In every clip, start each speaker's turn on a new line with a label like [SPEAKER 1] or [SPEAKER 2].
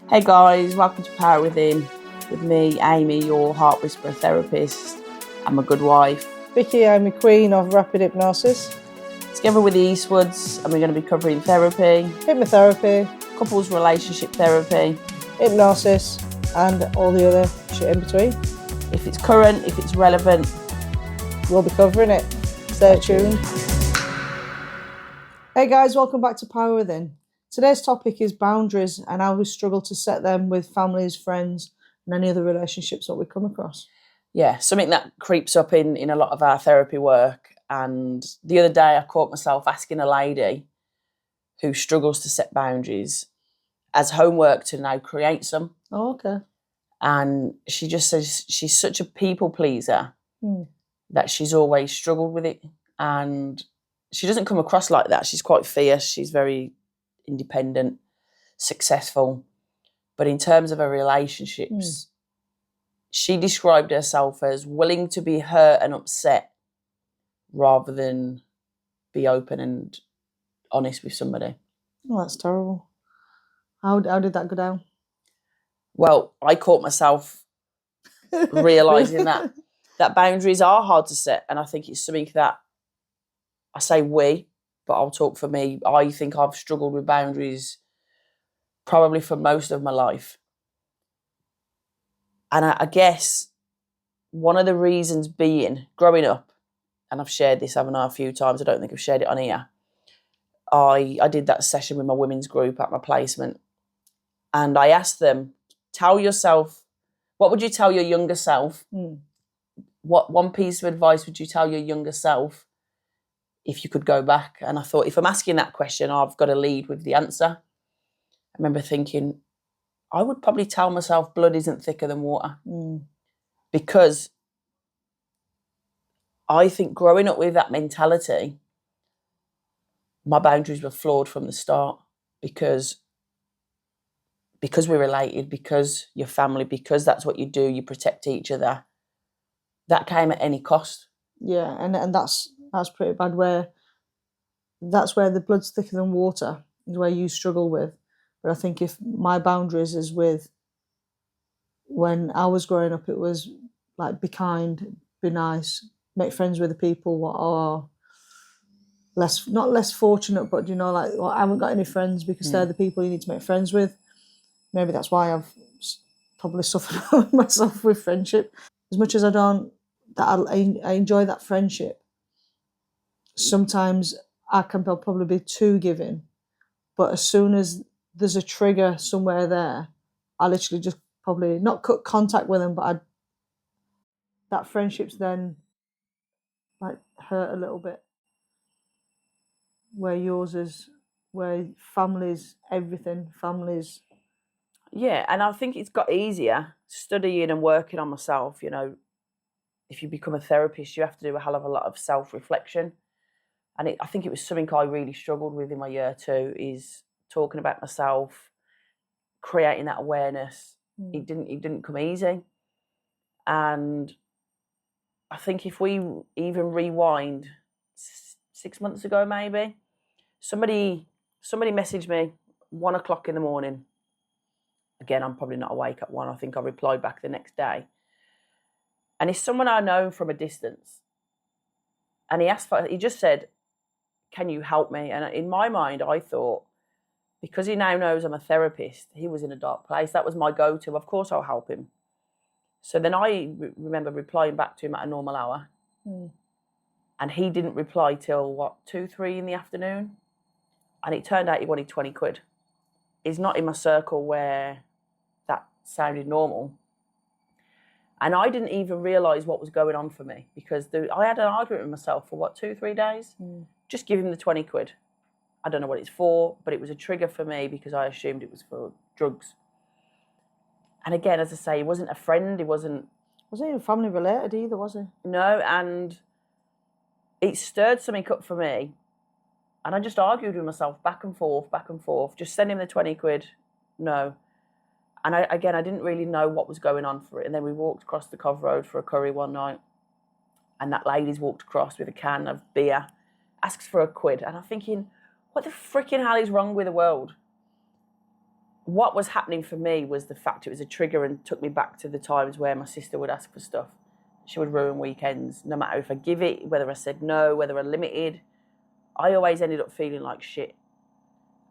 [SPEAKER 1] Hey guys, welcome to Power Within with me, Amy, your heart whisperer therapist. I'm a good wife.
[SPEAKER 2] Vicky, I'm the queen of rapid hypnosis,
[SPEAKER 1] Together with the Eastwoods, and we're going to be covering therapy,
[SPEAKER 2] hypnotherapy,
[SPEAKER 1] couples relationship therapy,
[SPEAKER 2] hypnosis, and all the other shit in between.
[SPEAKER 1] If it's current, if it's relevant,
[SPEAKER 2] we'll be covering it. Stay tuned. Hey guys, welcome back to Power Within. Today's topic is boundaries and how we struggle to set them with families, friends, and any other relationships that we come across.
[SPEAKER 1] Yeah, something that creeps up in a lot of our therapy work. And the other day I caught myself asking a lady who struggles to set boundaries as homework to now create some.
[SPEAKER 2] Oh, okay.
[SPEAKER 1] And she just says she's such a people pleaser that she's always struggled with it. And she doesn't come across like that. She's quite fierce. She's very independent, successful. But in terms of her relationships, she described herself as willing to be hurt and upset rather than be open and honest with somebody.
[SPEAKER 2] Oh, that's terrible. How did that go down?
[SPEAKER 1] Well, I caught myself realising that boundaries are hard to set. And I think it's something that I say we, but I'll talk for me. I think I've struggled with boundaries probably for most of my life. And I guess one of the reasons being, growing up, and I've shared this, haven't I, a few times, I don't think I've shared it on here, I did that session with my women's group at my placement, and I asked them, what would you tell your younger self? What one piece of advice would you tell your younger self if you could go back? And I thought, if I'm asking that question, I've got to lead with the answer. I remember thinking, I would probably tell myself blood isn't thicker than water. Because I think growing up with that mentality, my boundaries were flawed from the start because we're related, because you're family, because that's what you do, you protect each other. That came at any cost.
[SPEAKER 2] Yeah, and that's pretty bad. That's where the blood's thicker than water is where you struggle with. But I think if my boundaries is with when I was growing up, it was like be kind, be nice, make friends with the people what are not less fortunate, but like I haven't got any friends because they're the people you need to make friends with. Maybe that's why I've probably suffered myself with friendship. As much as I enjoy that friendship, sometimes I can probably be too giving. But as soon as there's a trigger somewhere there, I literally just probably not cut contact with them, but that friendship's then like hurt a little bit. Where yours is, where families, everything, families.
[SPEAKER 1] Yeah, and I think it's got easier studying and working on myself. If you become a therapist, you have to do a hell of a lot of self-reflection. And I think it was something I really struggled with in my year 2, is talking about myself, creating that awareness. It didn't come easy. And I think if we even rewind 6 months ago, maybe, somebody messaged me 1 o'clock in the morning. Again, I'm probably not awake at 1. I think I replied back the next day. And it's someone I know from a distance. And he just said, can you help me? And in my mind, I thought, because he now knows I'm a therapist, he was in a dark place. That was my go-to. Of course I'll help him. So then I remember replying back to him at a normal hour. And he didn't reply till, 2, 3 in the afternoon? And it turned out he wanted 20 quid. He's not in my circle where that sounded normal. And I didn't even realise what was going on for me, because I had an argument with myself for 2, 3 days. Just give him the 20 quid. I don't know what it's for, but it was a trigger for me because I assumed it was for drugs. And again, as I say, he wasn't a friend. He wasn't
[SPEAKER 2] even family related either, was he?
[SPEAKER 1] No, and it stirred something up for me. And I just argued with myself back and forth. Just send him the 20 quid. No. And I didn't really know what was going on for it. And then we walked across the Cove Road for a curry one night. And that lady's walked across with a can of beer, asks for a quid. And I'm thinking, what the freaking hell is wrong with the world? what was happening for me was the fact it was a trigger and took me back to the times where my sister would ask for stuff. She would ruin weekends, no matter if I give it, whether I said no, whether I limited. I always ended up feeling like shit.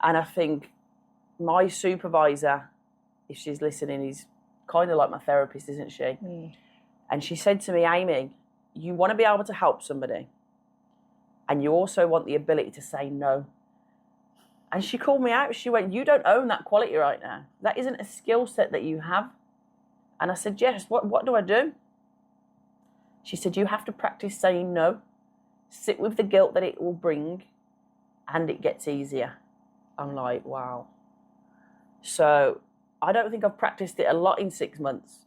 [SPEAKER 1] And I think my supervisor, if she's listening, is kind of like my therapist, isn't she?
[SPEAKER 2] Mm.
[SPEAKER 1] And she said to me, Amy, you want to be able to help somebody, and you also want the ability to say no. And she called me out. She went, you don't own that quality right now. That isn't a skill set that you have. And I said, yes, what do I do? She said, you have to practice saying no. Sit with the guilt that it will bring, and it gets easier. I'm like, wow. So I don't think I've practiced it a lot in 6 months.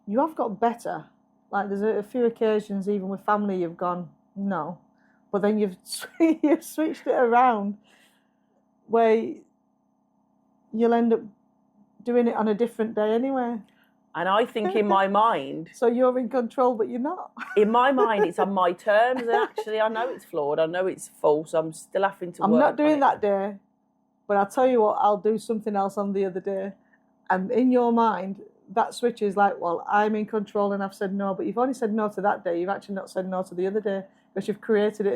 [SPEAKER 2] You have got better. Like there's a few occasions, even with family, you've gone no, but then you've switched it around, where you'll end up doing it on a different day anyway.
[SPEAKER 1] And I think in my mind,
[SPEAKER 2] so you're in control, but you're not.
[SPEAKER 1] In my mind, it's on my terms, and actually, I know it's flawed. I know it's false. I'm still having to.
[SPEAKER 2] I'm
[SPEAKER 1] work
[SPEAKER 2] not doing
[SPEAKER 1] on
[SPEAKER 2] that day, but I'll tell you what, I'll do something else on the other day. And in your mind, that switch is like, well, I'm in control and I've said no, but you've only said no to that day. You've actually not said no to the other day, because you've created it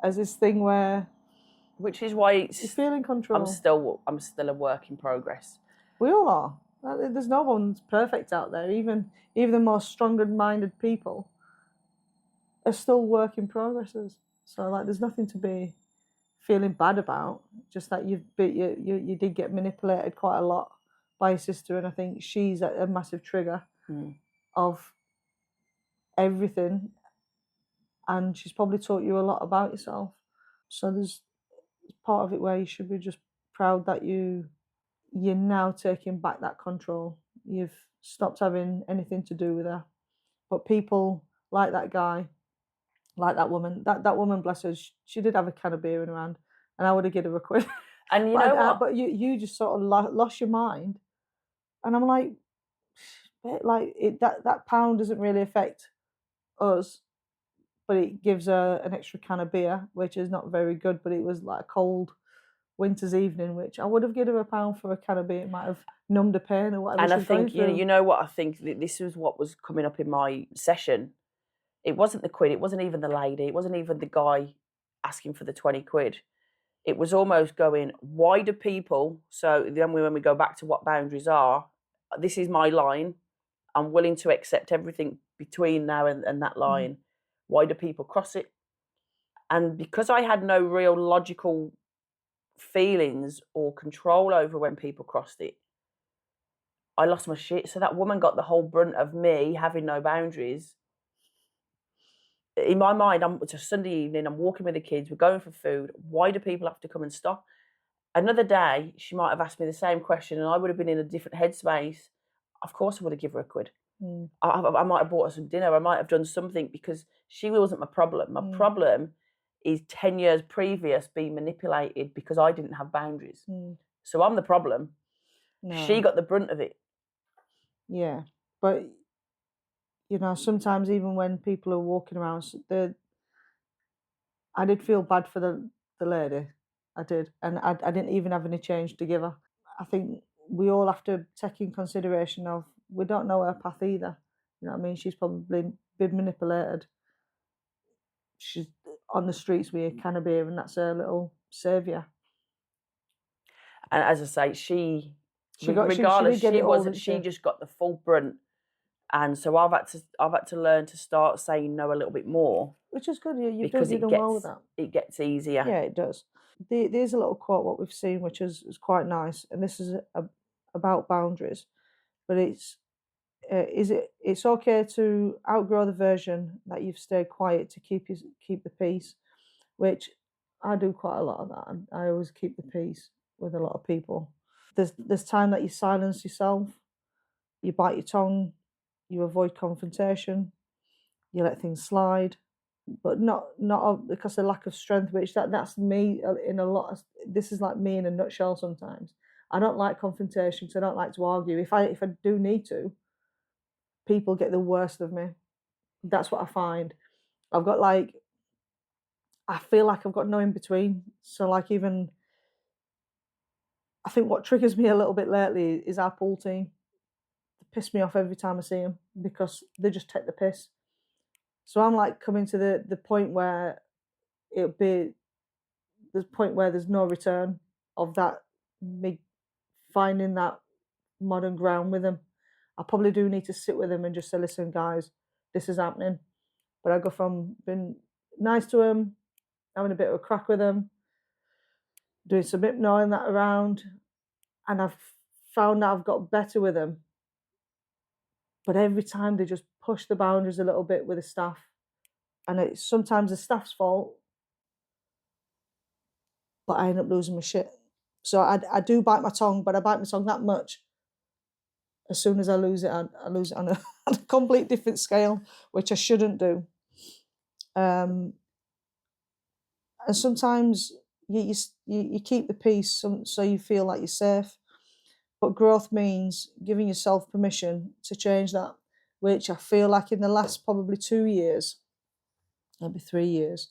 [SPEAKER 2] as this thing where,
[SPEAKER 1] which is why
[SPEAKER 2] you feel in control.
[SPEAKER 1] I'm still a work in progress.
[SPEAKER 2] We all are. There's no one's perfect out there. Even the most stronger-minded people are still work in progresses. So like, there's nothing to be feeling bad about. Just that you did get manipulated quite a lot by your sister, and I think she's a massive trigger of everything, and she's probably taught you a lot about yourself. So there's part of it where you should be just proud that you're now taking back that control. You've stopped having anything to do with her. But people like that guy, like that woman, that woman, bless her, she did have a can of beer in her hand, and I would have given her a quid.
[SPEAKER 1] And you know what?
[SPEAKER 2] But you just sort of lost your mind. And I'm like that pound doesn't really affect us, but it gives her an extra can of beer, which is not very good. But it was like a cold winter's evening, which I would have given her £1 for a can of beer. It might have numbed her pain or whatever.
[SPEAKER 1] And I think you know what I think. This was what was coming up in my session. It wasn't the quid. It wasn't even the lady. It wasn't even the guy asking for the 20 quid. It was almost going, why do people? So then when we go back to what boundaries are, this is my line. I'm willing to accept everything between now and that line. Why do people cross it? And because I had no real logical feelings or control over when people crossed it, I lost my shit. So that woman got the whole brunt of me having no boundaries. In my mind, it's a Sunday evening, I'm walking with the kids, we're going for food. Why do people have to come and stop? Another day, she might have asked me the same question and I would have been in a different headspace. Of course I would have given her a quid. I might have bought her some dinner. I might have done something, because she wasn't my problem. My problem is 10 years previous being manipulated because I didn't have boundaries. So I'm the problem. No. She got the brunt of it.
[SPEAKER 2] Yeah, but you know, sometimes even when people are walking around, I did feel bad for the lady. I did, and I didn't even have any change to give her. I think we all have to take in consideration of, we don't know her path either. You know what I mean? She's probably been manipulated. She's on the streets with a can of beer, and that's her little saviour.
[SPEAKER 1] And as I say, she just got the full brunt. And so I've had to learn to start saying no a little bit more,
[SPEAKER 2] which is good. You've done well with that.
[SPEAKER 1] It gets easier.
[SPEAKER 2] Yeah, it does. There's a little quote what we've seen, which is quite nice, and this is about boundaries. But it's okay to outgrow the version that you've stayed quiet to keep the peace, which I do quite a lot of that. I always keep the peace with a lot of people. There's time that you silence yourself, you bite your tongue. You avoid confrontation, you let things slide, but not because of lack of strength, which that's me in a lot of, this is like me in a nutshell sometimes. I don't like confrontation because I don't like to argue. If I do need to, people get the worst of me. That's what I find. I feel like I've got no in between. So like, even I think what triggers me a little bit lately is our pool team. They piss me off every time I see them because they just take the piss. So I'm like coming to the point where it'll be the point where there's no return of that, me finding that modern ground with them. I probably do need to sit with them and just say, listen, guys, this is happening. But I go from being nice to them, having a bit of a crack with them, doing some hypnoing that around, and I've found that I've got better with them. But every time they just push the boundaries a little bit with the staff, and it's sometimes the staff's fault, but I end up losing my shit. So I do bite my tongue, but I bite my tongue that much. As soon as I lose it, I lose it on a, on a complete different scale, which I shouldn't do. And sometimes you keep the peace so you feel like you're safe. But growth means giving yourself permission to change that, which I feel like in the last probably 2 years, maybe 3 years,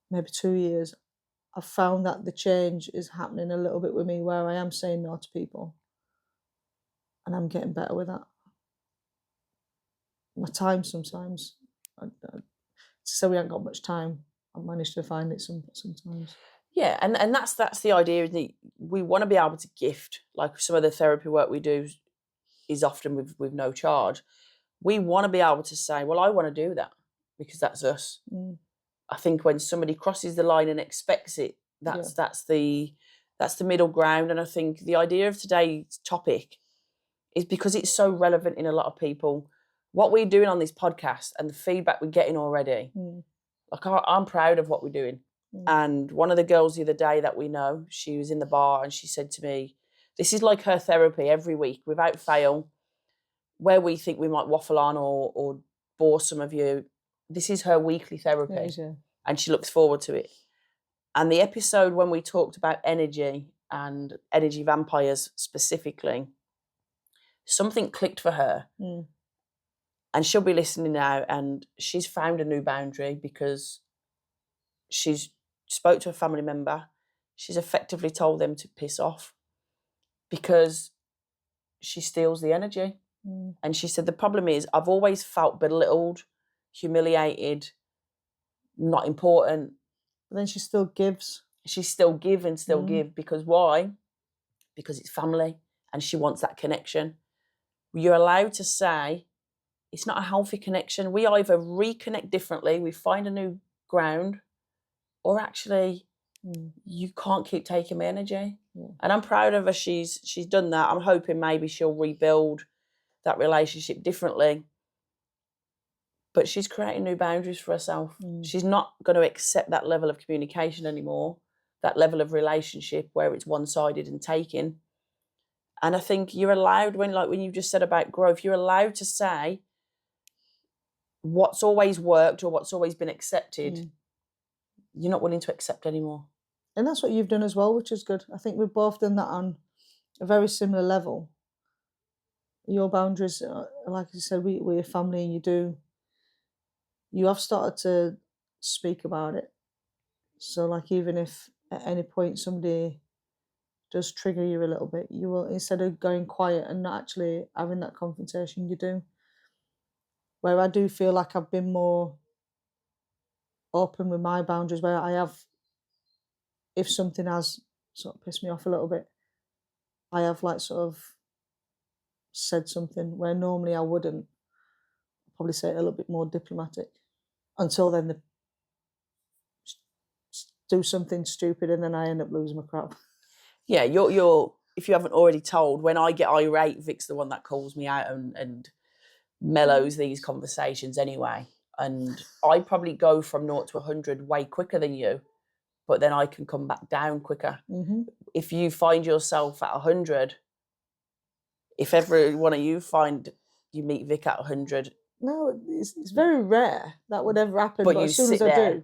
[SPEAKER 2] maybe 2 years, I've found that the change is happening a little bit with me where I am saying no to people. And I'm getting better with that. My time sometimes, so we haven't got much time, I managed to find it sometimes.
[SPEAKER 1] Yeah, and that's the idea. That we want to be able to gift, like some of the therapy work we do is often with no charge. We want to be able to say, well, I want to do that because that's us. I think when somebody crosses the line and expects it, that's the middle ground. And I think the idea of today's topic is because it's so relevant in a lot of people. What we're doing on this podcast and the feedback we're getting already, like I'm proud of what we're doing. And one of the girls the other day that we know, she was in the bar and she said to me, this is like her therapy every week, without fail, where we think we might waffle on or bore some of you. This is her weekly therapy, and she looks forward to it. And the episode when we talked about energy and energy vampires specifically, something clicked for her. And she'll be listening now, and she's found a new boundary because she's spoke to a family member. She's effectively told them to piss off because she steals the energy. And she said, the problem is I've always felt belittled, humiliated, not important.
[SPEAKER 2] But then she still gives.
[SPEAKER 1] She still give and still give because why? Because it's family and she wants that connection. You're allowed to say it's not a healthy connection. We either reconnect differently, we find a new ground, or actually you can't keep taking my energy. And I'm proud of her. She's done that. I'm hoping maybe she'll rebuild that relationship differently. But she's creating new boundaries for herself. She's not going to accept that level of communication anymore, that level of relationship where it's one-sided and taking. And I think you're allowed, when you just said about growth, you're allowed to say what's always worked or what's always been accepted, you're not willing to accept anymore.
[SPEAKER 2] And that's what you've done as well, which is good. I think we've both done that on a very similar level. Your boundaries, like you said, we're a family, and you have started to speak about it. So like even if at any point somebody does trigger you a little bit, you will, instead of going quiet and not actually having that confrontation, you do. Where I do feel like I've been more open with my boundaries, where I have, if something has sort of pissed me off a little bit, I have like sort of said something where normally I wouldn't. Probably say it a little bit more diplomatic. Until then, they do something stupid and then I end up losing my crap.
[SPEAKER 1] Yeah, you're if you haven't already told, when I get irate, Vic's the one that calls me out and mellows these conversations anyway. And I probably go from 0 to 100 way quicker than you, but then I can come back down quicker. If you find yourself at 100, if every one of you meet Vic at 100.
[SPEAKER 2] No, it's very rare that would ever happen.
[SPEAKER 1] But
[SPEAKER 2] But
[SPEAKER 1] you
[SPEAKER 2] as soon
[SPEAKER 1] sit
[SPEAKER 2] as I
[SPEAKER 1] there.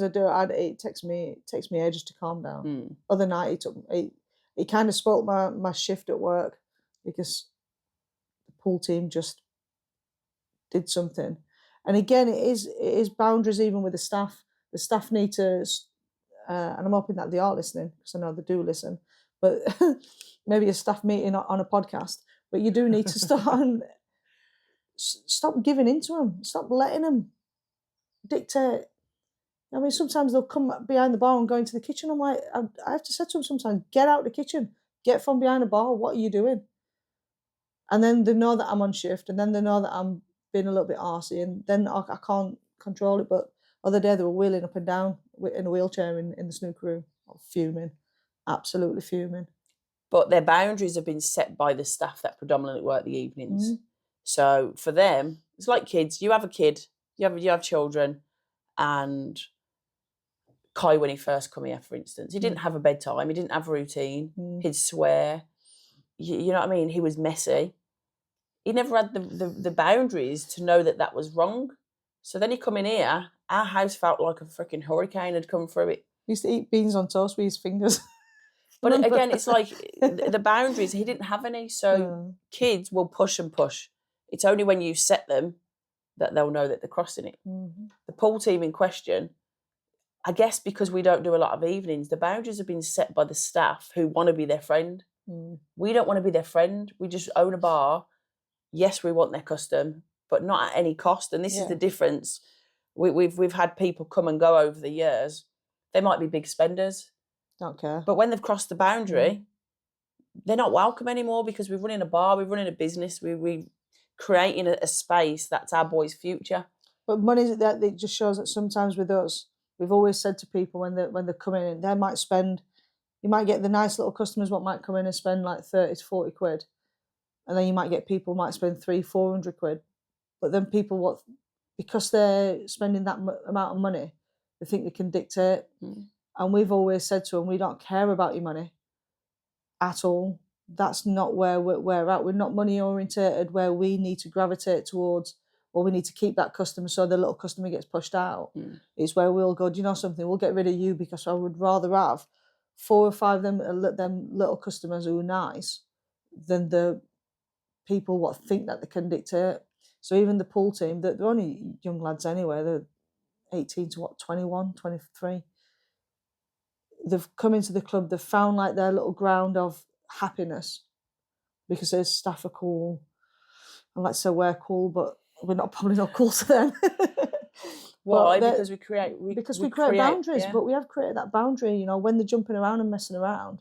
[SPEAKER 2] do, it takes me ages to calm down. Other night, it kind of spoiled my shift at work because the pool team just did something. And again, it is boundaries even with the staff. The staff need to and I'm hoping that they are listening because I know they do listen. But maybe a staff meeting on a podcast. But you do need to stop giving in to them. Stop letting them dictate. I mean, sometimes they'll come behind the bar and go into the kitchen. I'm like, I have to say to them sometimes, get out the kitchen, get from behind the bar. What are you doing? And then they know that I'm on shift, and then they know that I'm being a little bit arsey, and then I can't control it. But other day they were wheeling up and down in a wheelchair in the snooker room, fuming, absolutely fuming.
[SPEAKER 1] But their boundaries have been set by the staff that predominantly work the evenings. So for them, it's like kids. You have a kid, you have children, and Kai, when he first come here, for instance, he didn't have a bedtime, he didn't have a routine, he'd swear. You know what I mean? He was messy. He never had the boundaries to know that was wrong. So then he come in here, our house felt like a freaking hurricane had come through it.
[SPEAKER 2] He used to eat beans on toast with his fingers.
[SPEAKER 1] But again, it's like the boundaries, he didn't have any. So kids will push and push. It's only when you set them that they'll know that they're crossing it. The pool team in question, I guess because we don't do a lot of evenings, the boundaries have been set by the staff who want to be their friend. We don't want to be their friend. We just own a bar. Yes, we want their custom, but not at any cost. And this is the difference. We've had people come and go over the years. They might be big spenders.
[SPEAKER 2] Don't care.
[SPEAKER 1] But when they've crossed the boundary, they're not welcome anymore because we're running a bar, we're running a business, we're creating a space that's our boys' future.
[SPEAKER 2] But money, that it just shows that sometimes with us, we've always said to people when they're coming in, they might spend, you might get the nice little customers what might come in and spend like 30 to 40 quid. And then you might get people who might spend 300-400 quid. But then people, because they're spending that amount of money, they think they can dictate. And we've always said to them, we don't care about your money at all. That's not where we're at. We're not money orientated where we need to gravitate towards, or we need to keep that customer so the little customer gets pushed out. It's where we'll go, do you know something? We'll get rid of you because I would rather have 4 or 5 of them little customers who are nice than the people what think that they can dictate. So even the pool team, they're only young lads anyway. They're 18 to 21, 23. They've come into the club, they've found like their little ground of happiness because their staff are cool. And let's say we're cool, but we're probably not cool to them.
[SPEAKER 1] Why? Because we create
[SPEAKER 2] boundaries, but we have created that boundary, you know, when they're jumping around and messing around.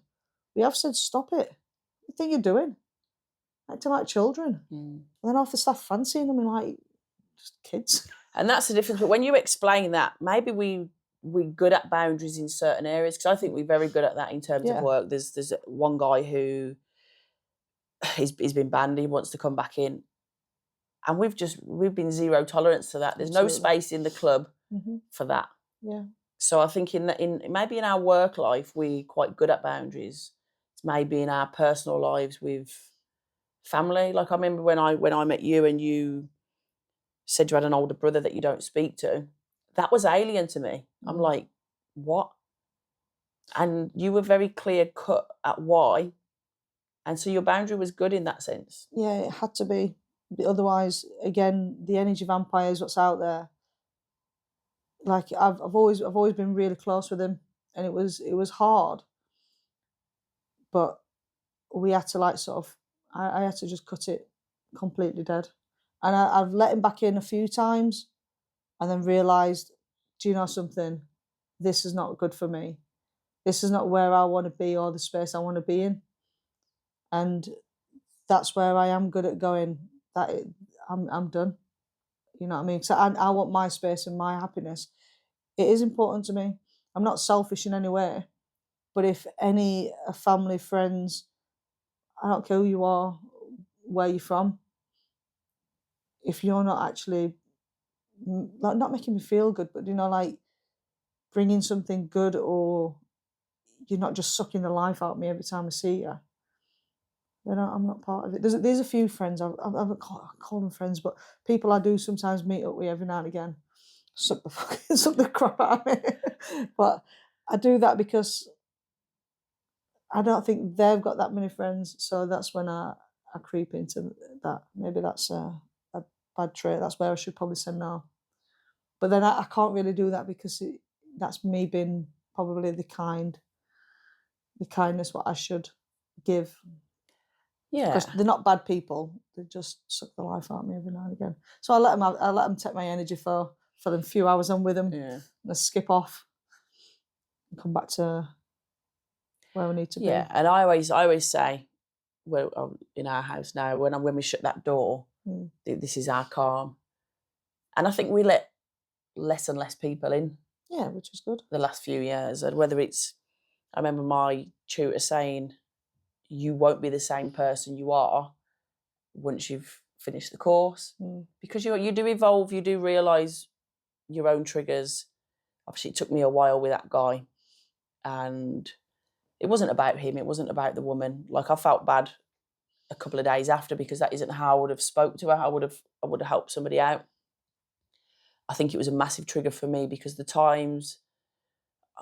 [SPEAKER 2] We have said, stop it. What do you think you're doing? Acting like children. And then half the staff fancying them and like, just kids.
[SPEAKER 1] And that's the difference. But when you explain that, maybe we're good at boundaries in certain areas, because I think we're very good at that in terms of work. There's one guy who he's been banned. He wants to come back in, and we've been zero tolerance to that. There's no space in the club for that.
[SPEAKER 2] Yeah.
[SPEAKER 1] So I think in maybe in our work life we're quite good at boundaries. It's maybe in our personal lives with family. Like I remember when I met you and you said you had an older brother that you don't speak to. That was alien to me. I'm like, what? And you were very clear cut at why. And so your boundary was good in that sense.
[SPEAKER 2] Yeah, it had to be. Otherwise, again, the energy vampires, what's out there. Like I've always been really close with him, and it was hard. But we had to like sort of, I had to just cut it completely dead. And I've let him back in a few times and then realised, do you know something? This is not good for me. This is not where I want to be or the space I want to be in. And that's where I am good at going, I'm done. You know what I mean? So I want my space and my happiness. It is important to me. I'm not selfish in any way. But if any family, friends, I don't care who you are, where you're from, if you're not actually, like, not making me feel good, but, you know, like bringing something good, or you're not just sucking the life out of me every time I see you, then I'm not part of it. There's a few friends, I call them friends, but people I do sometimes meet up with every now and again, suck the crap out of me. But I do that because I don't think they've got that many friends, so that's when I creep into that. Maybe that's a bad trait. That's where I should probably say no. But then I can't really do that because that's me being probably the kindness what I should give.
[SPEAKER 1] Yeah.
[SPEAKER 2] Because they're not bad people. They just suck the life out of me every now and again. So I let them take my energy for the few hours I'm with them.
[SPEAKER 1] Yeah.
[SPEAKER 2] And I skip off and come back to where we need to be.
[SPEAKER 1] Yeah, and I always say, well, in our house now, when we shut that door, this is our calm. And I think we let less and less people in.
[SPEAKER 2] Yeah, which is good.
[SPEAKER 1] The last few years, and whether it's, I remember my tutor saying, you won't be the same person you are once you've finished the course, because you do evolve, you do realise your own triggers. Obviously, it took me a while with that guy, and it wasn't about him, it wasn't about the woman. Like, I felt bad a couple of days after, because that isn't how I would have spoke to her. I would have helped somebody out. I think it was a massive trigger for me, because the times,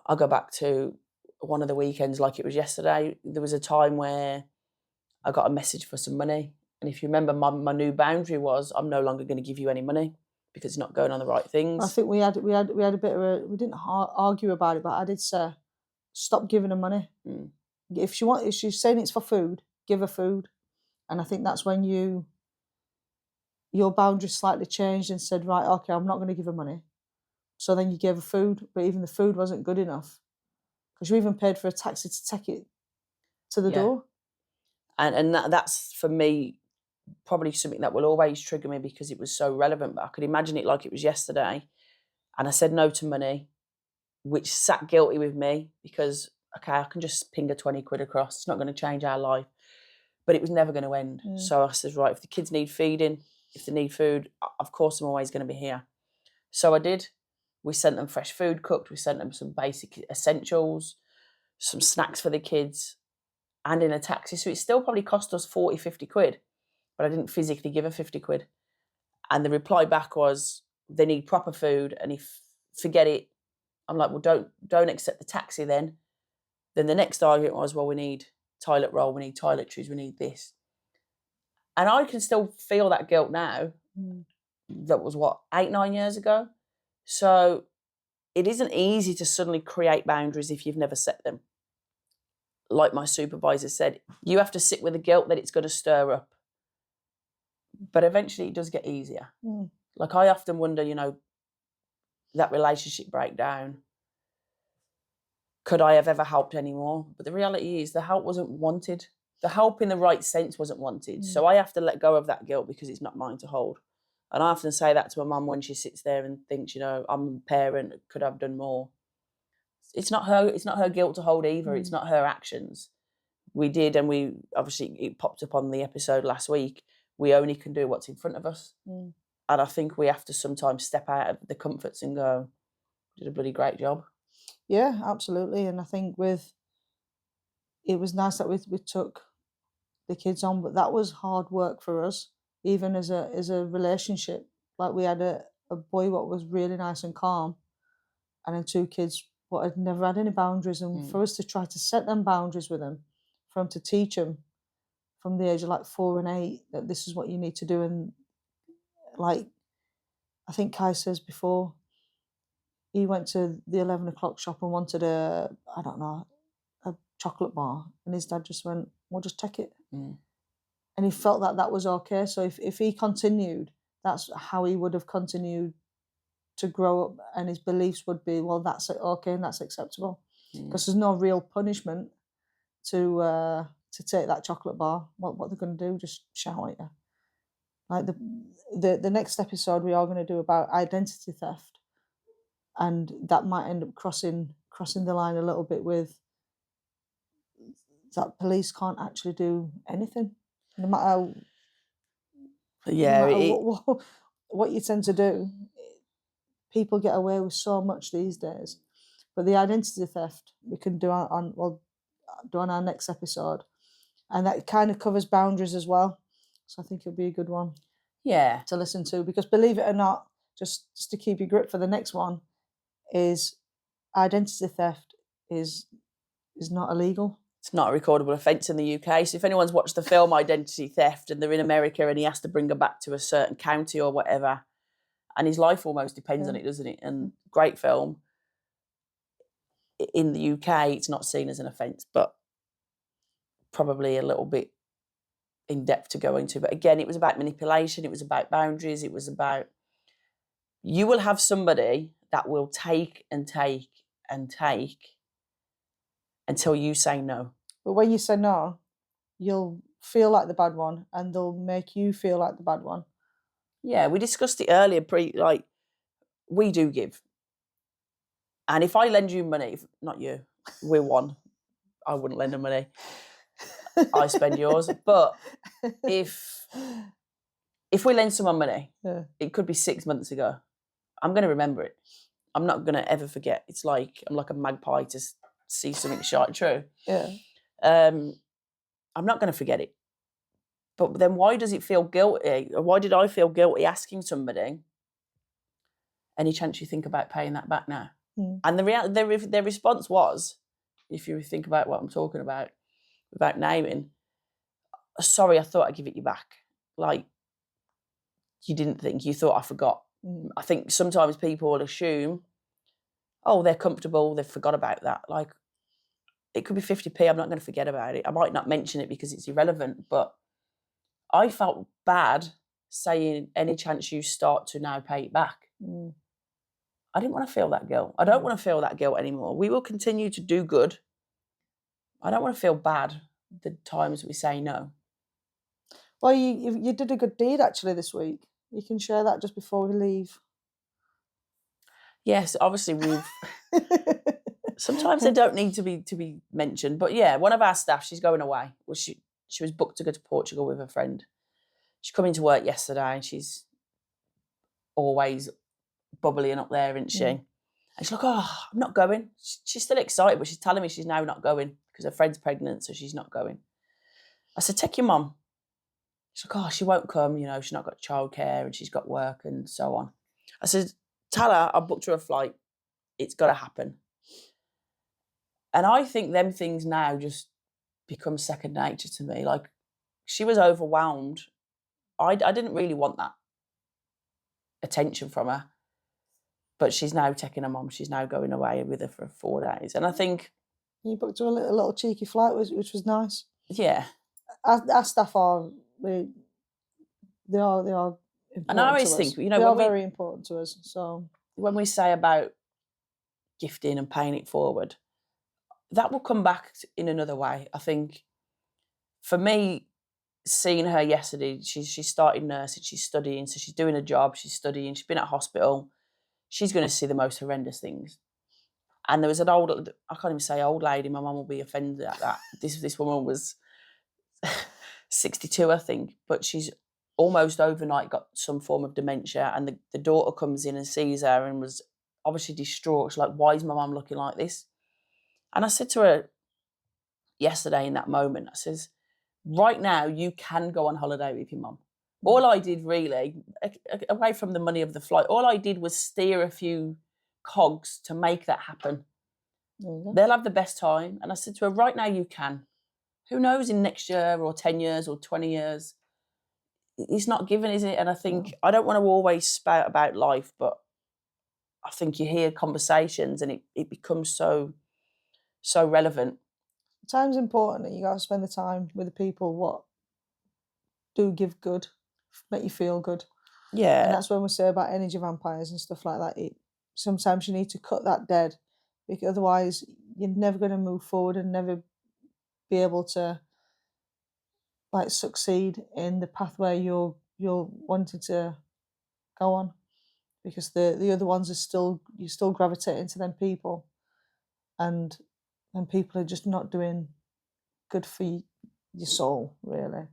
[SPEAKER 1] I go back to one of the weekends like it was yesterday, there was a time where I got a message for some money. And if you remember, my new boundary was, I'm no longer going to give you any money because it's not going on the right things.
[SPEAKER 2] I think we had a bit of a, we didn't argue about it, but I did say, stop giving her money. If she's saying it's for food, give her food. And I think that's when your boundaries slightly changed and said, right, okay, I'm not going to give her money. So then you gave her food, but even the food wasn't good enough, because you even paid for a taxi to take it to the door.
[SPEAKER 1] And that's, for me, probably something that will always trigger me, because it was so relevant. But I could imagine it like it was yesterday. And I said no to money, which sat guilty with me, because, okay, I can just ping a 20 quid across. It's not going to change our life. But it was never going to end. So I said, right, if the kids need feeding, if they need food, of course I'm always going to be here. So I did. We sent them fresh food cooked. We sent them some basic essentials, some snacks for the kids, and in a taxi. So it still probably cost us 40, 50 quid, but I didn't physically give her 50 quid. And the reply back was, they need proper food, and if forget it. I'm like, well, don't accept the taxi then. Then the next argument was, well, we need toilet roll, we need toiletries, we need this. And I can still feel that guilt now. That was, 8-9 years ago. So it isn't easy to suddenly create boundaries if you've never set them. Like my supervisor said, you have to sit with the guilt that it's going to stir up. But eventually it does get easier. Like, I often wonder, that relationship breakdown, could I have ever helped anymore? But the reality is, the help wasn't wanted. The help in the right sense wasn't wanted. So I have to let go of that guilt, because it's not mine to hold. And I often say that to my mum when she sits there and thinks, I'm a parent, could have done more. It's not her guilt to hold either. It's not her actions. We did, and we obviously, it popped up on the episode last week, we only can do what's in front of us. And I think we have to sometimes step out of the comforts and go, did a bloody great job.
[SPEAKER 2] Yeah, absolutely. And I think it was nice that we took the kids on, but that was hard work for us, even as a relationship. Like, we had a boy what was really nice and calm, and then 2 kids what had never had any boundaries. And for us to try to set them boundaries with them, for them to teach them from the age of like 4 and 8 that this is what you need to do. And like, I think Kai says before, he went to the 11 o'clock shop and wanted a chocolate bar, and his dad just went, well, just take it. And he felt that was okay. So if he continued, that's how he would have continued to grow up, and his beliefs would be, well, that's okay and that's acceptable, because there's no real punishment to take that chocolate bar. What they're going to do, just shout at you. Like, the next episode we are going to do about identity theft, and that might end up crossing the line a little bit with that police can't actually do anything, no matter what you tend to do. People get away with so much these days. But the identity theft we can do on our next episode, and that kind of covers boundaries as well. So I think it'll be a good one, to listen to, because believe it or not, just to keep your grip for the next one, is identity theft is not illegal.
[SPEAKER 1] It's not a recordable offence in the UK. So if anyone's watched the film Identity Theft and they're in America and he has to bring her back to a certain county or whatever, and his life almost depends on it, doesn't it? And great film. in the UK, it's not seen as an offence, but probably a little bit in depth to go into. But again, it was about manipulation. It was about boundaries. It was about, you will have somebody that will take and take and take until you say no.
[SPEAKER 2] But when you say no, you'll feel like the bad one, and they'll make you feel like the bad one.
[SPEAKER 1] Yeah, we discussed it earlier, like, we do give. And if I lend you money, not you, we're one. I wouldn't lend them money. I spend yours. But if we lend someone money, it could be 6 months ago, I'm going to remember it. I'm not going to ever forget. It's like, I'm like a magpie to see something shine true.
[SPEAKER 2] Yeah.
[SPEAKER 1] I'm not going to forget it. But then why does it feel guilty? Or why did I feel guilty asking somebody, any chance you think about paying that back now? And their response was, if you think about what I'm talking about, without naming, sorry, I thought I'd give it you back. Like, you didn't think, you thought I forgot. I think sometimes people will assume, oh, they're comfortable, they've forgot about that. Like, it could be 50p, I'm not going to forget about it. I might not mention it because it's irrelevant, but I felt bad saying, any chance you start to now pay it back. I didn't want to feel that guilt. I don't want to feel that guilt anymore. We will continue to do good. I don't want to feel bad the times we say no.
[SPEAKER 2] Well, you did a good deed actually this week. You can share that just before we leave.
[SPEAKER 1] Yes, obviously we've. Sometimes they don't need to be mentioned, but yeah, one of our staff, she's going away. Well, she was booked to go to Portugal with a friend. She come into work yesterday, and she's always bubbling up there, isn't she? And she's like, oh, I'm not going. She's still excited, but she's telling me she's now not going because her friend's pregnant, so she's not going. I said, take your mum. She's like, oh, she won't come, you know, she's not got childcare and she's got work and so on. I said, tell her I booked her a flight. It's got to happen. And I think them things now just become second nature to me. Like, she was overwhelmed. I didn't really want that attention from her. But she's now taking her mum. She's now going away with her for 4 days. And I think...
[SPEAKER 2] You booked her a little cheeky flight, which was nice.
[SPEAKER 1] Yeah.
[SPEAKER 2] Our staff are... They are important.
[SPEAKER 1] And I always think, you know...
[SPEAKER 2] They are very important to us, so...
[SPEAKER 1] When we say about gifting and paying it forward, that will come back in another way. I think, for me, seeing her yesterday, she started nursing, she's studying, so she's doing a job, she's studying, she's been at hospital. She's going to see the most horrendous things. And there was an old, I can't even say old lady, my mum will be offended at that. This woman was 62, I think, but she's almost overnight got some form of dementia, and the daughter comes in and sees her and was obviously distraught. She's like, why is my mum looking like this? And I said to her yesterday in that moment, I says, right now you can go on holiday with your mum. All I did really, away from the money of the flight, all I did was steer a few cogs to make that happen. They'll have the best time. And I said to her, right now you can. Who knows in next year or 10 years or 20 years? It's not given, is it? And I think, I don't want to always spout about life, but I think you hear conversations and it becomes so relevant.
[SPEAKER 2] Time's important, and you got to spend the time with the people what do give good, make you feel good.
[SPEAKER 1] Yeah.
[SPEAKER 2] And that's when we say about energy vampires and stuff like that. Sometimes you need to cut that dead, because otherwise you're never going to move forward and never be able to like succeed in the pathway you're wanting to go on, because the other ones are you're still gravitating to them people, and people are just not doing good for your soul, really.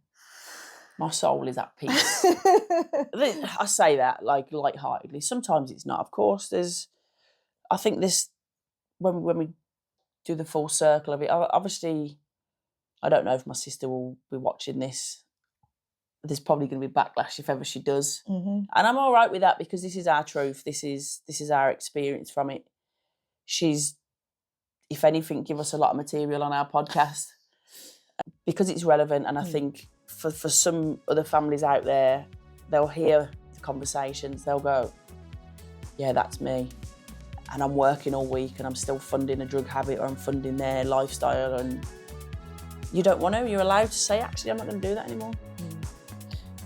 [SPEAKER 1] My soul is at peace. I say that like lightheartedly. Sometimes it's not. Of course, I think when we do the full circle of it, obviously, I don't know if my sister will be watching this. There's probably going to be backlash if ever she does. And I'm all right with that, because this is our truth. This is our experience from it. She's, if anything, give us a lot of material on our podcast because it's relevant. And I think for some other families out there, they'll hear the conversations, they'll go, yeah, that's me. and I'm working all week and I'm still funding a drug habit or I'm funding their lifestyle, and you don't want to. You're allowed to say, actually, I'm not going to do that anymore.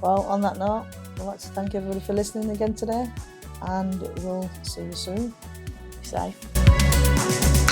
[SPEAKER 2] Well, on that note, I'd like to thank everybody for listening again today, and we'll see you soon.
[SPEAKER 1] Be safe.